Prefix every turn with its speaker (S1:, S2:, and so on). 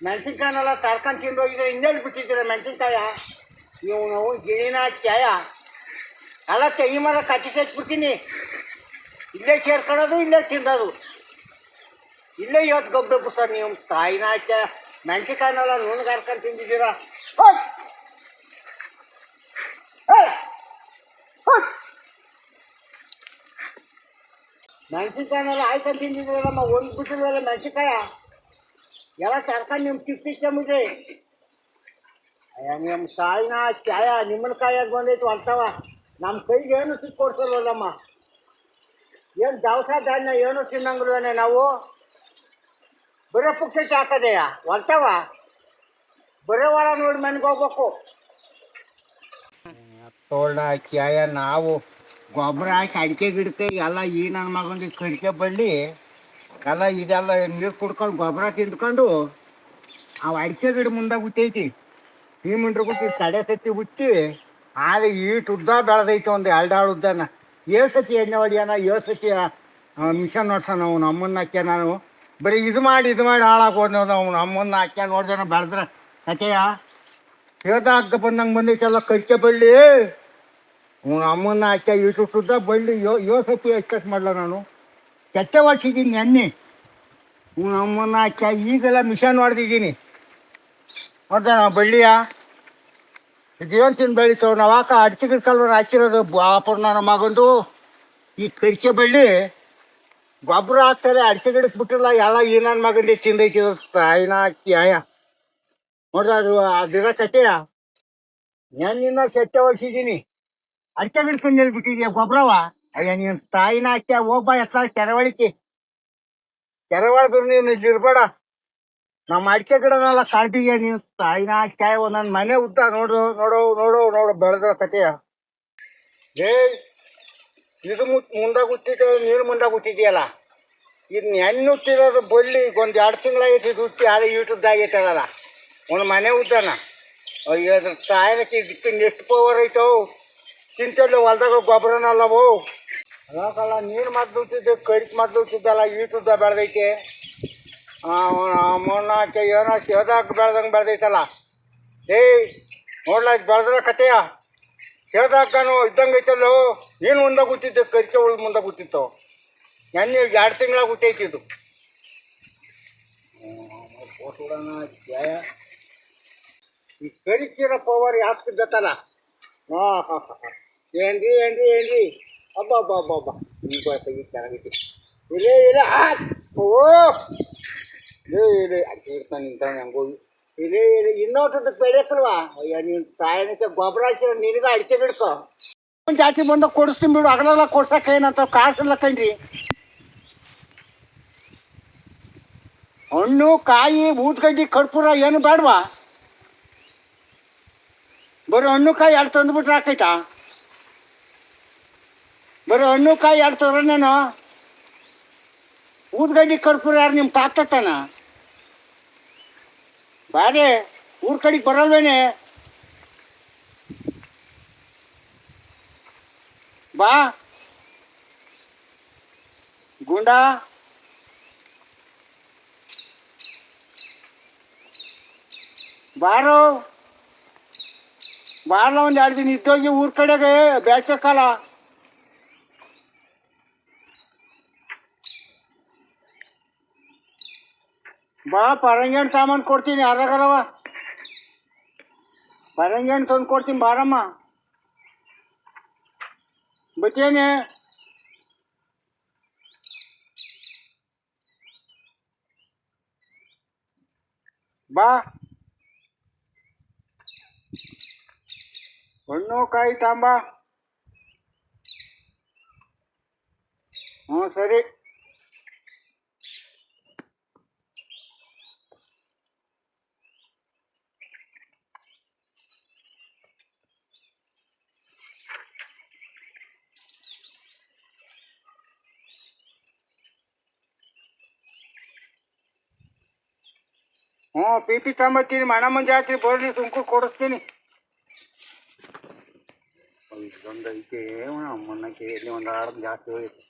S1: ಮೆಣಸಿನ್ಕಾಯನೆಲ್ಲ ತರ್ಕೊಂಡು ತಿಂದೋಗಿದ್ರೆ ಹಿಂದೇಳಿ ಬಿಟ್ಟಿದ್ದೀರ ಮೆಣಸಿನ್ಕಾಯ ನೀವು ಗಿಣಿನ ಚಾಯ ಎಲ್ಲ ತೆಗಿ ಮರ ಕಚ್ಚಿಸಿಟ್ಬಿಡ್ತೀನಿ. ಇಲ್ಲೇ ಸೇರ್ಕೊಳ್ಳೋದು ಇಲ್ಲೇ ತಿಂದೋದು ಇಲ್ಲೇ ಇವತ್ತು ಗೊಬ್ಬಬೇಕು ಸರ್. ನೀವು ತಾಯಿನ ಚಾಯ ಮೆಣಸಿನ್ಕಾಯನೆಲ್ಲ ನುಣ್ಣಗೆ ಹರ್ಕೊಂಡು ತಿಂದಿದ್ದೀರಾ. ಮೆಣಸಿನ್ಕಾಯನೆಲ್ಲ ಆಯ್ಕೊಂಡು ತಿಂದಿದ್ದೀರಮ್ಮ, ಒಂದು ಬಿಟ್ಟಿದ್ರಲ್ಲ ಮೆಣಸಿನ್ಕಾಯ ಎಲ್ಲ ತರ್ಕೊಂಡು ನಿಮ್ಮ ತಿಕ್ಕಿಸ್ಕೊಂಬಿಡ್ರಿ. ನಿಮ್ಮ ಕಾಯಿನ ಚಾಯ ನಿಮ್ಮನ ಕಾಯಾಗ ಬಂದೈತು ಅಂತವ ನಮ್ಮ ಕೈಗೆ ಏನು ಸಿಕ್ಕಿ ಕೊಡ್ಸಲ್ವಲ್ಲಮ್ಮ. ಏನು ದವಸ ಧಾನ್ಯ ಏನು ತಿನ್ನಂಗಿಲ್ವೇನೆ ನಾವು. ಬರೋ ಪುಕ್ಸಕ್ಕೆ ಹಾಕೋದೆಯ ಹೊಲ್ತವ ಬರೋ ವಾರ ನೋಡಿ ಮನೆಗೆ ಹೋಗ್ಬೇಕು. ತೋಳ ಚಾಯ ನಾವು ಗೊಬ್ಬರ ಹಾಕಿ ಅಡಿಕೆ ಗಿಡಕ್ಕೆ ಎಲ್ಲ ಈ ನನ್ನ ಮಗನಿಗೆ ಕಡಿಕೆ ಬಳ್ಳಿ ಎಲ್ಲ ಇದೆಲ್ಲ ನೀರು ಕುಡ್ಕೊಂಡು ಗೊಬ್ಬರ ತಿಂದ್ಕೊಂಡು ಅವು ಅಡಿಕೆ ಗಿಡ ಮುಂದೆ ಹುಟ್ಟೈತಿ. ಈ ಮುಂಡ್ರೆ ಹುಟ್ಟಿ ತಡೆ ಸತಿ ಹುಟ್ಟಿ ಆದ್ರೆ ಈಟು ಉದ್ದ ಬೆಳೆದೈತಿ. ಒಂದು 2 ಉದ್ದನ ಸತಿ ಎಣ್ಣೆ ಹೊಡಿಯೋಣ, ಸತಿ ಮಿಷನ್ ನೋಡ್ಸೋಣ. ನಾವು ನಮ್ಮನ್ನ ಹಾಕ್ಯ ನಾನು ಬರೀ ಇದು ಮಾಡಿ ಹಾಳಾಗೋದು. ನಾವು ನಮ್ಮನ್ನ ಹಾಕ್ಯ ನೋಡ್ದೆ ಬೆಳೆದ್ರೆ ಕತೆಯ ಹೇಳ್ದ ಹಗ್ಗ ಬಂದಂಗೆ ಬಂದೈತೆಲ್ಲ ಕಡಿಕೆ ಬಳ್ಳಿ. ನಮ್ಮನ್ನ ಹಾಕ್ಯ ಈಟು ಉದ್ದ ಬಳ್ಳಿ ಸತಿ ಎಷ್ಟೆಷ್ಟು ಮಾಡಲ ನಾನು ಕೆತ್ತೆ ಹೊಡ್ಸಿದ್ದೀನಿ ನೆನ್ನೆ. ನಮ್ಮನ್ನ ಹಾಕ್ಯ ಈಗೆಲ್ಲ ಮಿಷನ್ ಹೊಡೆದಿದ್ದೀನಿ ನೋಡ್ದೆ ನಾವು ಬಳ್ಳಿಯ ಇದೇನು ತಿಂದು ಬೆಳೀತಾವೆ. ನಾವು ಅಡಿಕೆ ಗಿಡಕಲ್ವ ಹಾಕಿರೋದು ಬಾಪುರ ನನ್ನ ಮಗಂದು ಈ ಕಡಿಕೆ ಬಳ್ಳಿ ಗೊಬ್ಬರ ಹಾಕ್ತಾರೆ. ಅಡಿಕೆ ಗಿಡಕ್ಕೆ ಬಿಟ್ಟಿಲ್ಲ ಎಲ್ಲ ಈ ನನ್ನ ಮಗಂದು ತಿಂದೈತಿ ತಾಯಿನ ಕ್ಯಾಯ ನೋಡ್ದೆ. ಅದು ಅದಿರೋ ಸತ್ಯ ನೆನ್ನಿಂದ ಸತ್ಯ ಹೊಡ್ಸಿದ್ದೀನಿ. ಅಡಿಕೆ ಗಿಡಕೊಂಡು ಹೇಳ್ಬಿಟ್ಟಿದ್ಯಾ ಗೊಬ್ಬರವ. ಅಯ್ಯ ನೀನು ತಾಯಿನ ಹಾಕ್ಯ ಹೋಗ್ಬಾ ಎತ್ತ ಕೆರೆವಳಿಕೆ ಕೆರೆವಳದ್ರು ನೀನು ಇಲ್ಲಿರ್ಬೇಡ. ನಮ್ಮ ಅಡಿಕೆ ಗಿಡನೆಲ್ಲ ಕಾಣ್ತಿದ್ಯಾ ನೀನು ತಾಯಿನ ಹಾಕ್ಯಾಯ. ನನ್ನ ಮನೆ ಉದ್ದ ನೋಡು ನೋಡು ನೋಡು ನೋಡು ಬೆಳೆದ್ರ ಕತೆಯ. ಇದು ಮುಂದೆ ಹುಟ್ಟಿದ ನೀರು ಮುಂದೆ ಹುಟ್ಟಿದ್ಯಲ್ಲ. ಇದು ನೆನ್ನೆ ಹುಟ್ಟಿರೋದು ಬಳ್ಳಿ ಒಂದು 2 ತಿಂಗಳಾಗೈತಿ. ಇದು ಹುಟ್ಟಿ ಆದ್ರೆ ಈಟುದ್ದಾಗೈತಲ್ಲ ಒಂದು ಮನೆ ಉದ್ದನ. ಅದ್ರ ತಾಯಿನಕ್ಕೆ ಇದಕ್ಕೆ ಎಷ್ಟು ಪವರ್ ಐತೋ ತಿಂತಲ್ಲ ಹೊಲ್ದಾಗ ಗೊಬ್ಬರನಲ್ಲವು. ಅಲ್ಲ ನೀರು ಮದ್ದು ಹುಟ್ಟಿದ್ದೆ ಕರಿಕೆ ಮದ್ದು ಹುಟ್ಟಿದ್ದಲ್ಲ ಈಟುದ್ದ ಬೆಳೆದೈತೆ. ಮೊನ್ನಾಕೆ ಏನೋ ಸೇದಾಕ ಬೆಳ್ದಂಗೆ ಬೆಳೆದೈತಲ್ಲ. ನೋಡ್ಲ ಬೆಳೆದ್ರ ಕತೆಯ ಸೇದಾಕನು ಇದ್ದಂಗೆ ಐತಲ್ಲೋ. ನೀನು ಮುಂದೆ ಹುಟ್ಟಿದ್ದೆ ಕರಿಕೆ ಉಳ್ದು ಮುಂದೆ ಹುಟ್ಟಿತ್ತು. ನೆನ್ನೆ 2 ತಿಂಗಳಾಗ ಹುಟ್ಟೈತಿ ಇದು. ಈ ಕರಿಕಿರೋ ಪವರ್ ಯಾಕಿದ್ದತ್ತಲ್ಲ. ಏನ್ರಿ ಹಬ್ಬ ಈಗ ಚೆನ್ನಾಗೈತಿ. ಇಲ್ಲೇ ಓ ಇಲ್ಲೇ ಅಡ್ಗೆ ಇರ್ತಾನೆ ನಿಂತಾನೆ ಹಂಗೋಗಿ ಇಲ್ಲೇ ಇನ್ನೋಟದ ಬೆಳೆಯಕ್ಕಲ್ವಾ. ಅಯ್ಯ ನೀನು ತಾಯಿನಕ್ಕೆ ಗೊಬ್ಬರ ಹಾಕಿರೋ ನಿನಗೆ ಅಡಿಕೆ ಬಿಡ್ಕೊ ಜಾಸ್ತಿ ಬಂದಾಗ ಕೊಡಿಸ್ತೀನಿ ಬಿಡು. ಅಗಲೆಲ್ಲ ಕೊಡ್ಸಕ್ಕೆ ಏನಂತ ಕಾಸಿಲ್ಲ ಕಣ್ರಿ. ಹಣ್ಣು ಕಾಯಿ ಊದ್ಗಡ್ಡಿ ಕರ್ಪೂರ ಏನು ಬೇಡವಾ. ಬರೀ ಹಣ್ಣು ಕಾಯಿ 2 ತಂದುಬಿಟ್ರೆ ಹಾಕೈತಾ. ಬರೀ ಹಣ್ಣು ಕಾಯಿ 2 ತರೋನೇನು. ಊದ್ಗಡ್ಡಿ ಕರ್ಪೂರ ಯಾರು ನಿಮ್ಮ ತಾತನ ಬಾರೆ ಊರ್ ಕಡೆಗೆ ಬರಲ್ವೇನೆ. ಬಾ ಗುಂಡ ಬಾರೋ ಬಾರ್ಲ ಒಂದು 2 ದಿನ ಇದ್ದೋಗಿ ಊರ್ ಕಡೆಗೆ ಬೇಸಿಗೆ ಕಾಲ. ಬಾ ಪರಂಗಿ ಹಣ್ಣು ಸಾಮಾನು ಕೊಡ್ತೀನಿ. ಯಾರಾಗಲ್ಲವ ಪರಂಗಿ ಹಣ್ಣು ತಂದು ಕೊಡ್ತೀನಿ ಬಾರಮ್ಮ. ಬತ್ತೇನೆ ಬಾ. ಹಣ್ಣು ಕಾಯಿ ತಾಂಬ. ಹ್ಞೂ ಸರಿ. ಹ್ಞೂ ಪಿ ಪಿ ತಗೊಂಬತ್ತೀನಿ ಮಣ್ಣಮ್ಮನ ಜಾತ್ರೆ ಬರ್ರಿ ಸುಮ್ಕೂರು ಕೊಡಿಸ್ತೀನಿ. ಇದೊಂದು ಐತೆ ಅಮ್ಮನ್ನ ಕೇಳಿ ಒಂದು ಆರು ಜಾಸ್ತಿ ಹೋಗಿತ್ತು.